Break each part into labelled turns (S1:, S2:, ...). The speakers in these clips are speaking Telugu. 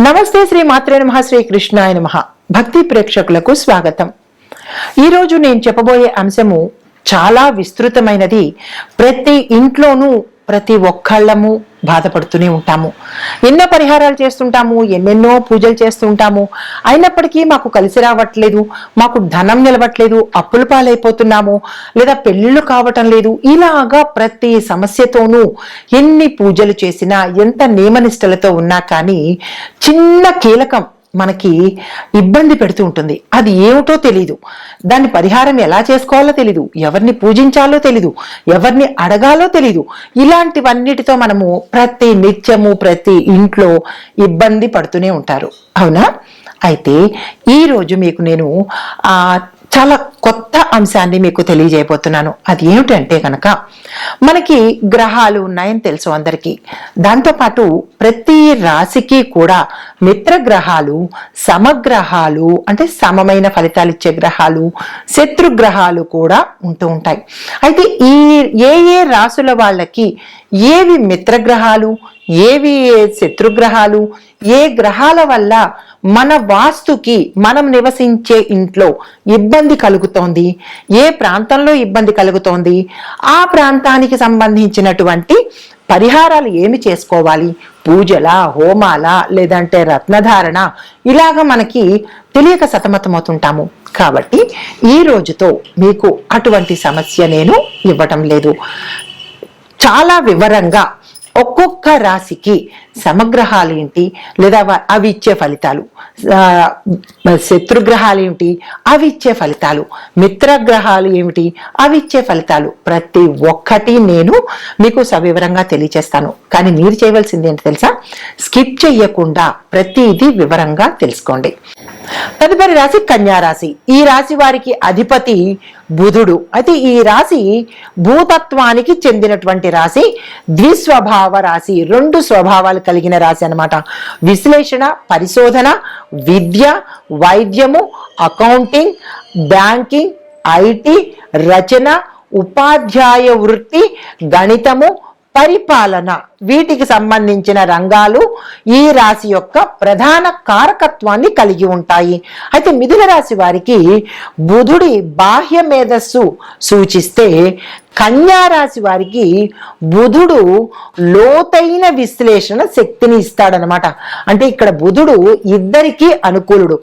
S1: నమస్తే శ్రీ మాత్రే నమః శ్రీ కృష్ణాయ నమః భక్తి ప్రేక్షకులకు స్వాగతం। ఈరోజు నేను చెప్పబోయే అంశము చాలా విస్తృతమైనది। ప్రతి ఇంట్లోనూ ప్రతి ఒక్కళ్ళము బాధపడుతూనే ఉంటాము, ఎన్నో పరిహారాలు చేస్తుంటాము, ఎన్నెన్నో పూజలు చేస్తుంటాము, అయినప్పటికీ మాకు కలిసి రావట్లేదు, మాకు ధనం నిలవట్లేదు, అప్పుల పాలైపోతున్నాము, లేదా పెళ్ళిళ్ళు కావటం లేదు। ఇలాగా ప్రతి సమస్యతోనూ ఎన్ని పూజలు చేసినా ఎంత నియమనిష్టలతో ఉన్నా కానీ చిన్న కీలకం మనకి ఇబ్బంది పెడుతూ ఉంటుంది। అది ఏమిటో తెలీదు, దాన్ని పరిహారం ఎలా చేసుకోవాలో తెలీదు, ఎవరిని పూజించాలో తెలీదు, ఎవరిని అడగాలో తెలీదు। ఇలాంటివన్నిటితో మనము ప్రతి నిత్యము ప్రతి ఇంట్లో ఇబ్బంది పడుతూనే ఉంటారు, అవునా? అయితే ఈరోజు మీకు నేను చాలా కొత్త అంశాన్ని మీకు తెలియజేయబోతున్నాను। అది ఏమిటంటే కనుక మనకి గ్రహాలు ఉన్నాయని తెలుసు అందరికీ, దాంతోపాటు ప్రతి రాశికి కూడా మిత్రగ్రహాలు, సమగ్రహాలు అంటే సమమైన ఫలితాలు ఇచ్చే గ్రహాలు, శత్రుగ్రహాలు కూడా ఉంటూ ఉంటాయి। అయితే ఏ రాశుల వాళ్ళకి ఏవి మిత్రగ్రహాలు, ఏవి శత్రుగ్రహాలు, ఏ గ్రహాల వల్ల మన వాస్తుకి మనం నివసించే ఇంట్లో ఇబ్బంది కలుగుతోంది, ఏ ప్రాంతంలో ఇబ్బంది కలుగుతోంది, ఆ ప్రాంతానికి సంబంధించినటువంటి పరిహారాలు ఏమి చేసుకోవాలి, పూజల, హోమాల, లేదంటే రత్నధారణ, ఇలాగ మనకి తెలియక సతమతమవుతుంటాము। కాబట్టి ఈ రోజుతో మీకు అటువంటి సమస్య నేను ఇవ్వటం లేదు। చాలా వివరంగా ఒక్కొక్క రాశికి సమగ్రహాలు ఏంటి, లేదా అవి ఇచ్చే ఫలితాలు, శత్రుగ్రహాలు ఏమిటి, అవి ఇచ్చే ఫలితాలు, మిత్రగ్రహాలు ఏమిటి, అవి ఇచ్చే ఫలితాలు, ప్రతి ఒక్కటి నేను మీకు సవివరంగా తెలియచేస్తాను। కానీ మీరు చేయవలసింది ఏంటి తెలుసా? స్కిప్ చెయ్యకుండా ప్రతిదీ వివరంగా తెలుసుకోండి। తదుపరి రాశి కన్యా రాశి। ఈ రాశి వారికి అధిపతి బుధుడు। అయితే ఈ రాశి భూతత్వానికి చెందినటువంటి రాశి, ద్విస్వభావ రాశి, రెండు స్వభావాలు కలిగిన రాశి అన్నమాట। విశ్లేషణ, పరిశోధన, విద్య, వైద్యము, అకౌంటింగ్, బ్యాంకింగ్, ఐటీ, రచన, ఉపాధ్యాయ వృత్తి, గణితము, పరిపాలన, వీటికి సంబంధించిన రంగాలు ఈ రాశి యొక్క ప్రధాన కారకత్వాన్ని కలిగి ఉంటాయి। అయితే మిథున రాశి వారికి బుధుడి బాహ్య మేధస్సు సూచిస్తే, కన్యా రాశి వారికి బుధుడు లోతైన విశ్లేషణ శక్తిని ఇస్తాడనమాట। అంటే ఇక్కడ బుధుడు ఇద్దరికీ అనుకూలుడు,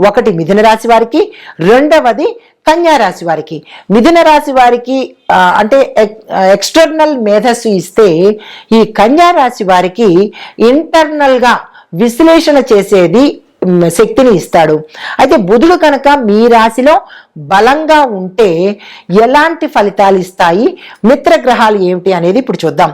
S1: ఒకటి మిథున రాశి వారికి, రెండవది కన్యా రాశి వారికి। మిథున రాశి వారికి అంటే ఎక్స్టర్నల్ మేధస్సు ఇస్తే, ఈ కన్యా రాశి వారికి ఇంటర్నల్ గా విశ్లేషణ చేసేది శక్తిని ఇస్తాడు। అయితే బుధుడు కనుక మీ రాశిలో బలంగా ఉంటే ఎలాంటి ఫలితాలు ఇస్తాయి, మిత్రగ్రహాలు ఏమిటి అనేది ఇప్పుడు చూద్దాం।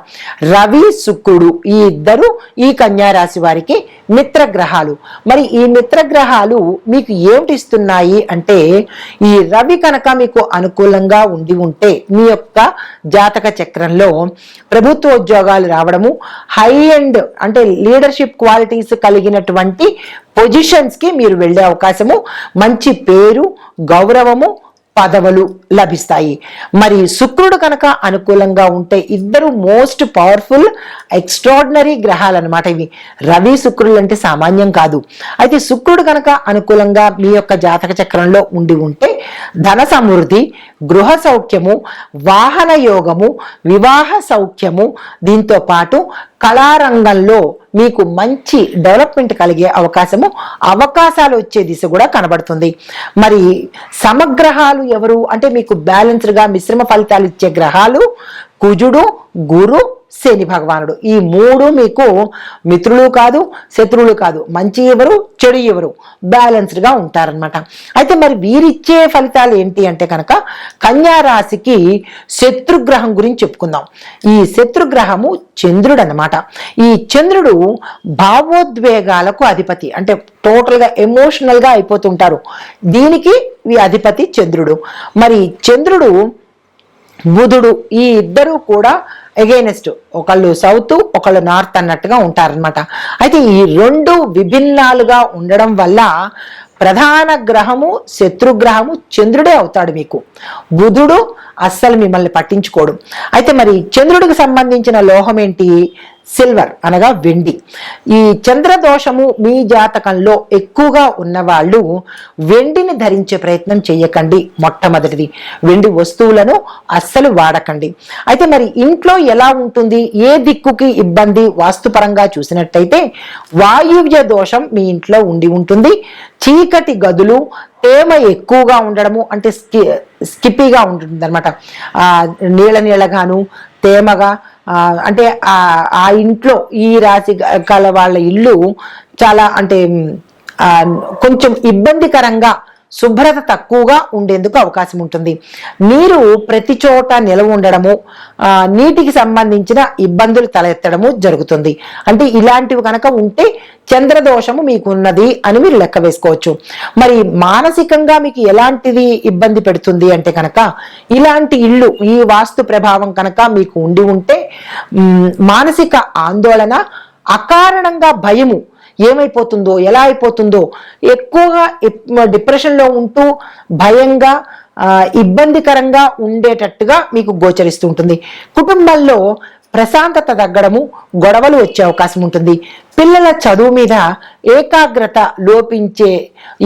S1: రవి, శుక్రుడు ఈ ఇద్దరు ఈ కన్యా రాశి వారికి మిత్రగ్రహాలు। మరి ఈ మిత్రగ్రహాలు మీకు ఏమిటి ఇస్తున్నాయి అంటే, ఈ రవి కనుక మీకు అనుకూలంగా ఉంటే మీ యొక్క జాతక చక్రంలో ప్రభుత్వ ఉద్యోగాలు రావడము, హై ఎండ్ అంటే లీడర్షిప్ క్వాలిటీస్ కలిగినటువంటి పొజిషన్స్ కి మీరు వెళ్ళే అవకాశము, మంచి పేరు, గౌరవము, పదవులు లభిస్తాయి। మరి శుక్రుడు కనుక అనుకూలంగా ఉంటే, ఇద్దరు మోస్ట్ పవర్ఫుల్ ఎక్స్ట్రాడినరీ గ్రహాలు అనమాట ఇవి। రవి శుక్రులు అంటే సామాన్యం కాదు। అయితే శుక్రుడు కనుక అనుకూలంగా మీ యొక్క జాతక చక్రంలో ఉంటే ధన సమృద్ధి, గృహ సౌఖ్యము, వాహన యోగము, వివాహ సౌఖ్యము, దీంతో పాటు కళారంగంలో మీకు మంచి డెవలప్మెంట్ కలిగే అవకాశాలు వచ్చే దిశ కూడా కనబడుతుంది। మరి సమగ్రహాలు ఎవరు అంటే, మీకు బ్యాలెన్స్డ్ గా మిశ్రమ ఫలితాలు ఇచ్చే గ్రహాలు కుజుడు, గురు, శని భగవానుడు। ఈ మూడు మీకు మిత్రులు కాదు, శత్రువులు కాదు, మంచి ఎవరు, చెడు ఎవరు, బ్యాలెన్స్డ్ గా ఉంటారనమాట। అయితే మరి వీరిచ్చే ఫలితాలు ఏంటి అంటే కనుక, కన్యా రాశికి శత్రుగ్రహం గురించి చెప్పుకుందాం। ఈ శత్రుగ్రహము చంద్రుడు అన్నమాట। ఈ చంద్రుడు భావోద్వేగాలకు అధిపతి, అంటే టోటల్ గా ఎమోషనల్ గా అయిపోతుంటారు, దీనికి ఈ అధిపతి చంద్రుడు। మరి చంద్రుడు, బుధుడు ఈ ఇద్దరు కూడా ఎగైనెస్ట్, ఒకళ్ళు సౌత్, ఒకళ్ళు నార్త్ అన్నట్టుగా ఉంటారనమాట। అయితే ఈ రెండు విభిన్నాలుగా ఉండడం వల్ల ప్రధాన గ్రహము శత్రుగ్రహము చంద్రుడే అవుతాడు మీకు। బుధుడు అస్సలు మిమ్మల్ని పట్టించుకోడు। అయితే మరి చంద్రుడికి సంబంధించిన లోహం ఏంటి? సిల్వర్ అనగా వెండి. ఈ చంద్రదోషము మీ జాతకంలో ఎక్కువగా ఉన్నవాళ్ళు వెండిని ధరించే ప్రయత్నం చేయకండి. మొట్టమొదటిది వెండి వస్తువులను అస్సలు వాడకండి. అయితే మరి ఇంట్లో ఎలా ఉంటుంది, ఏ దిక్కుకి ఇబ్బంది వాస్తుపరంగా చూసినట్టయితే వాయువ్య దోషం మీ ఇంట్లో ఉండి ఉంటుంది. చీకటి గదులు, తేమ ఎక్కువగా ఉండడము, అంటే స్కిప్పీగా ఉంటుంది అనమాట, నీళ్ళగాను తేమగా, అంటే ఆ ఇంట్లో ఈ రాశి గల వాళ్ళ ఇల్లు చాలా అంటే కొంచెం ఇబ్బందికరంగా, శుభ్రత తక్కువగా ఉండేందుకు అవకాశం ఉంటుంది. నీరు ప్రతి చోట నిలవ ఉండడము, నీటికి సంబంధించిన ఇబ్బందులు తలెత్తడము జరుగుతుంది. అంటే ఇలాంటివి కనుక ఉంటే చంద్రదోషము మీకు ఉన్నది అని మీరు లెక్క వేసుకోవచ్చు. మరి మానసికంగా మీకు ఎలాంటిది ఇబ్బంది పెడుతుంది అంటే కనుక, ఇలాంటి ఇల్లు ఈ వాస్తు ప్రభావం కనుక మీకు ఉండి ఉంటే మానసిక ఆందోళన, అకారణంగా భయము, ఏమైపోతుందో ఎలా అయిపోతుందో, ఎక్కువగా డిప్రెషన్లో ఉంటూ భయంగా ఇబ్బందికరంగా ఉండేటట్టుగా మీకు గోచరిస్తూ ఉంటుంది. కుటుంబంలో ప్రశాంతత తగ్గడము, గొడవలు వచ్చే అవకాశం ఉంటుంది. పిల్లల చదువు మీద ఏకాగ్రత లోపించే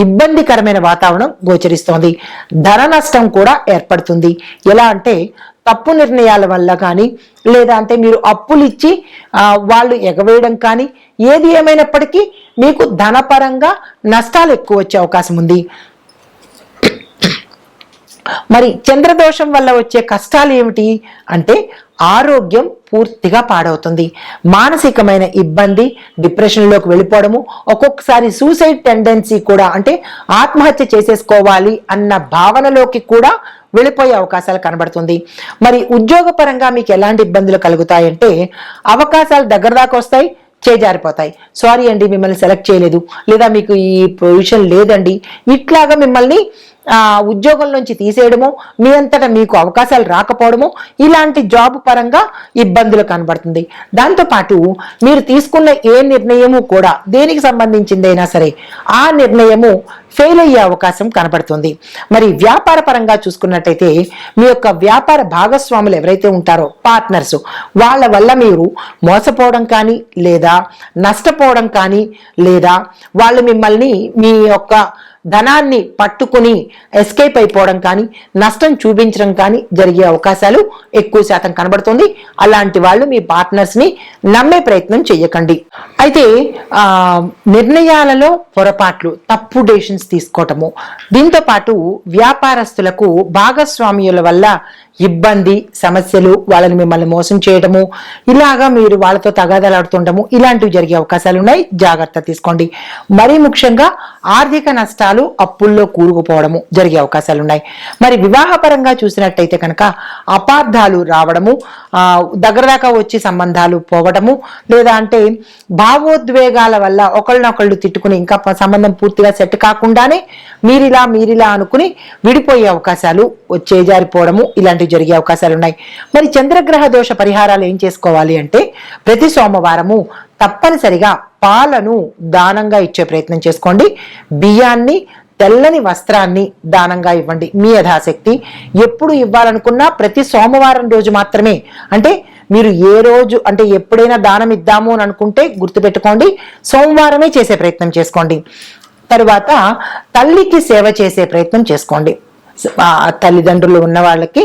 S1: ఇబ్బందికరమైన వాతావరణం గోచరిస్తోంది. ధన నష్టం కూడా ఏర్పడుతుంది. ఎలా అంటే తప్పు నిర్ణయాల వల్ల కానీ, లేదా అంటే మీరు అప్పులు ఇచ్చి వాళ్ళు ఎగవేయడం కానీ, ఏది ఏమైనప్పటికీ మీకు ధనపరంగా నష్టాలు ఎక్కువ వచ్చే అవకాశం ఉంది. మరి చంద్రదోషం వల్ల వచ్చే కష్టాలు ఏమిటి అంటే ఆరోగ్యం పూర్తిగా పాడవుతుంది. మానసికమైన ఇబ్బంది, డిప్రెషన్లోకి వెళ్ళిపోవడము, ఒక్కొక్కసారి సూసైడ్ టెండెన్సీ కూడా, అంటే ఆత్మహత్య చేసేసుకోవాలి అన్న భావనలోకి కూడా వెళ్ళిపోయే అవకాశాలు కనబడుతుంది. మరి ఉద్యోగపరంగా మీకు ఎలాంటి ఇబ్బందులు కలుగుతాయంటే అవకాశాలు దగ్గర దాకా వస్తాయి, చేజారిపోతాయి. సారీ అండి మిమ్మల్ని సెలెక్ట్ చేయలేదు, లేదా మీకు ఈ పొజిషన్ లేదండి, ఇట్లాగా మిమ్మల్ని ఉద్యోగం నుంచి తీసేయడము, మీ అంతటా మీకు అవకాశాలు రాకపోవడము, ఇలాంటి జాబ్ పరంగా ఇబ్బందులు కనబడుతుంది. దాంతోపాటు మీరు తీసుకున్న ఏ నిర్ణయము కూడా, దేనికి సంబంధించిందైనా సరే, ఆ నిర్ణయము ఫెయిల్ అయ్యే అవకాశం కనబడుతుంది. మరి వ్యాపార పరంగా చూసుకున్నట్టయితే మీ యొక్క వ్యాపార భాగస్వాములు ఎవరైతే ఉంటారో, పార్ట్నర్స్, వాళ్ళ వల్ల మీరు మోసపోవడం కానీ, లేదా నష్టపోవడం కానీ, లేదా వాళ్ళు మిమ్మల్ని మీ యొక్క ధనాన్ని పట్టుకుని ఎస్కేప్ అయిపోవడం కానీ, నష్టం చూపించడం కానీ జరిగే అవకాశాలు ఎక్కువ శాతం కనబడుతుంది. అలాంటి వాళ్ళు మీ పార్ట్నర్స్ ని నమ్మే ప్రయత్నం చేయకండి. అయితే నిర్ణయాలలో పొరపాట్లు, తప్పు డెసిషన్స్ తీసుకోవటము, దీంతో పాటు వ్యాపారస్తులకు భాగస్వామ్యుల వల్ల ఇబ్బంది, సమస్యలు, వాళ్ళని మిమ్మల్ని మోసం చేయడము, ఇలాగా మీరు వాళ్ళతో తగాదలాడుతుండము, ఇలాంటివి జరిగే అవకాశాలు ఉన్నాయి. జాగ్రత్త తీసుకోండి. మరీ ముఖ్యంగా ఆర్థిక నష్టాలు, అప్పుల్లో కూరుకుపోవడము జరిగే అవకాశాలు ఉన్నాయి. మరి వివాహపరంగా చూసినట్టయితే కనుక అపార్థాలు రావడము, దగ్గర దాకా వచ్చి సంబంధాలు పోవడము, లేదా అంటే భావోద్వేగాల వల్ల ఒకళ్ళనొకళ్ళు తిట్టుకుని ఇంకా సంబంధం పూర్తిగా సెట్ కాకుండానే మీరిలా అనుకుని విడిపోయే అవకాశాలు, చేజారిపోవడము, ఇలాంటివి జరిగే అవకాశాలు ఉన్నాయి. మరి చంద్రగ్రహ దోష పరిహారాలు ఏం చేసుకోవాలి అంటే ప్రతి సోమవారము తప్పనిసరిగా పాలను దానంగా ఇచ్చే ప్రయత్నం చేసుకోండి. బియ్యాన్ని, తెల్లని వస్త్రాన్ని దానంగా ఇవ్వండి. మీ యథాశక్తి ఎప్పుడు ఇవ్వాలనుకున్నా ప్రతి సోమవారం రోజు మాత్రమే, అంటే మీరు ఏ రోజు అంటే ఎప్పుడైనా దానం ఇద్దాము అని అనుకుంటే గుర్తుపెట్టుకోండి, సోమవారమే చేసే ప్రయత్నం చేసుకోండి. తరువాత తల్లికి సేవ చేసే ప్రయత్నం చేసుకోండి. తల్లిదండ్రులు ఉన్న వాళ్ళకి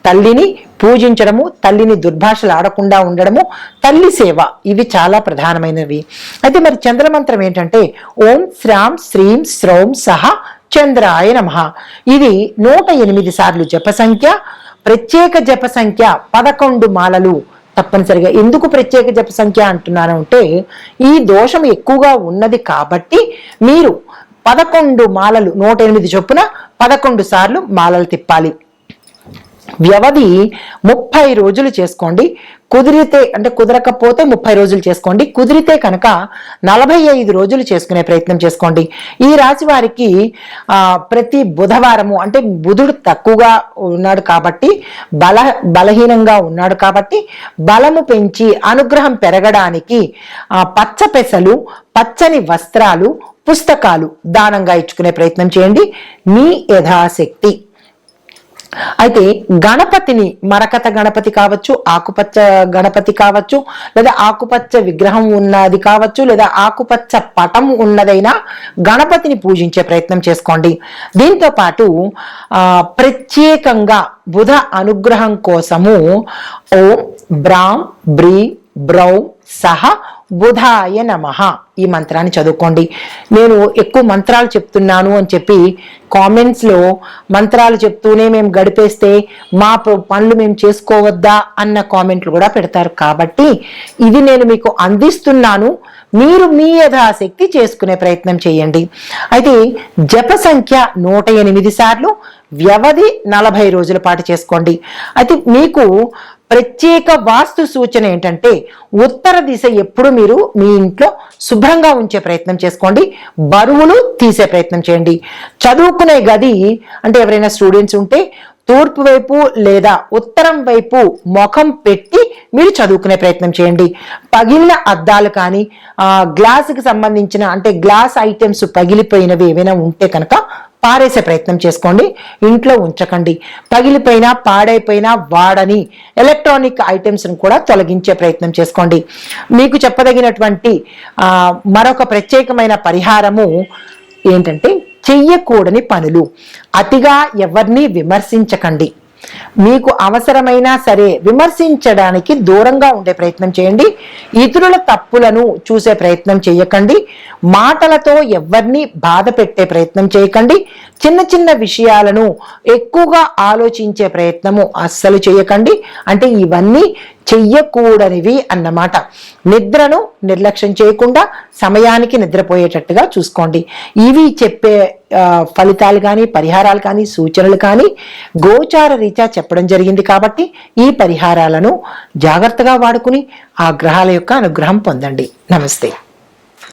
S1: తల్లిని పూజించడము, తల్లిని దుర్భాషలు ఆడకుండా ఉండడము, తల్లి సేవ, ఇవి చాలా ప్రధానమైనవి. అయితే మరి చంద్రమంత్రం ఏంటంటే ఓం శ్రాం శ్రీం శ్రౌం సహ చంద్రాయ నమః. ఇది 108 సార్లు జప సంఖ్య. ప్రత్యేక జప సంఖ్య 11 మాలలు తప్పనిసరిగా. ఎందుకు ప్రత్యేక జప సంఖ్య అంటున్నాను అంటే ఈ దోషం ఎక్కువగా ఉన్నది కాబట్టి మీరు 11 మాలలు, 108 చొప్పున 11 సార్లు మాలలు తిప్పాలి. వ్యవధి 30 రోజులు చేసుకోండి. కుదిరితే, అంటే కుదరకపోతే 30 రోజులు చేసుకోండి. కుదిరితే కనుక 45 రోజులు చేసుకునే ప్రయత్నం చేసుకోండి. ఈ రాశి వారికి ప్రతి బుధవారము, అంటే బుధుడు తక్కువగా ఉన్నాడు కాబట్టి, బలహీనంగా ఉన్నాడు కాబట్టి బలము పెంచి అనుగ్రహం పెరగడానికి పచ్చ పెసలు, పచ్చని వస్త్రాలు, పుస్తకాలు దానంగా ఇచ్చుకునే ప్రయత్నం చేయండి. మీ యథాశక్తి అయితే గణపతిని మరకత గణపతి కావచ్చు, ఆకుపచ్చ గణపతి కావచ్చు, లేదా ఆకుపచ్చ విగ్రహం ఉన్నది కావచ్చు, లేదా ఆకుపచ్చ పటం ఉన్నదైనా గణపతిని పూజించే ప్రయత్నం చేసుకోండి. దీంతో పాటు ప్రత్యేకంగా బుధ అనుగ్రహం కోసము ఓం బ్రాం బ్రీ బ్రౌ సహ బుధాయ నమః ఈ మంత్రాన్ని చదువుకోండి. నేను ఎక్కువ మంత్రాలు చెప్తున్నాను అని చెప్పి కామెంట్స్లో మంత్రాలు చెప్తూనే మేము గడిపేస్తే మా పనులు మేము చేసుకోవద్దా అన్న కామెంట్లు కూడా పెడతారు. కాబట్టి ఇది నేను మీకు అందిస్తున్నాను, మీరు మీ యథాశక్తి చేసుకునే ప్రయత్నం చేయండి. అయితే జప సంఖ్య 108 సార్లు, వ్యవధి 40 రోజుల పాటు చేసుకోండి. అయితే మీకు ప్రత్యేక వాస్తు సూచన ఏంటంటే ఉత్తర దిశ ఎప్పుడు మీరు మీ ఇంట్లో శుభ్రంగా ఉంచే ప్రయత్నం చేసుకోండి, బరువులు తీసే ప్రయత్నం చేయండి. చదువుకునే గది అంటే ఎవరైనా స్టూడెంట్స్ ఉంటే తూర్పు వైపు లేదా ఉత్తరం వైపు ముఖం పెట్టి మీరు చదువుకునే ప్రయత్నం చేయండి. పగిలిన అద్దాలు కానీ గ్లాసుకి సంబంధించిన అంటే గ్లాస్ ఐటమ్స్ పగిలిపోయినవి ఏవైనా ఉంటే కనుక పారేసే ప్రయత్నం చేసుకోండి, ఇంట్లో ఉంచకండి. పగిలిపోయినా పాడైపోయినా వాడని ఎలక్ట్రానిక్ ఐటమ్స్ను కూడా తొలగించే ప్రయత్నం చేసుకోండి. మీకు చెప్పదగినటువంటి మరొక ప్రత్యేకమైన పరిహారము ఏంటంటే చెయ్యకూడని పనులు. అతిగా ఎవరిని విమర్శించకండి. మీకు అవసరమైనా సరే విమర్శించడానికి దూరంగా ఉండే ప్రయత్నం చేయండి. ఇతరుల తప్పులను చూసే ప్రయత్నం చేయకండి. మాటలతో ఎవరిని బాధ పెట్టే ప్రయత్నం చేయకండి. చిన్న చిన్న విషయాలను ఎక్కువగా ఆలోచించే ప్రయత్నము అస్సలు చేయకండి. అంటే ఇవన్నీ చెయ్యకూడనివి అన్నమాట. నిద్రను నిర్లక్ష్యం చేయకుండా సమయానికి నిద్రపోయేటట్టుగా చూసుకోండి. ఇవి చెప్పే ఫలితాలు కానీ పరిహారాలు కానీ సూచనలు కానీ గోచార రీత్యా చెప్పడం జరిగింది. కాబట్టి ఈ పరిహారాలను జాగ్రత్తగా వాడుకుని ఆ గ్రహాల యొక్క అనుగ్రహం పొందండి. నమస్తే.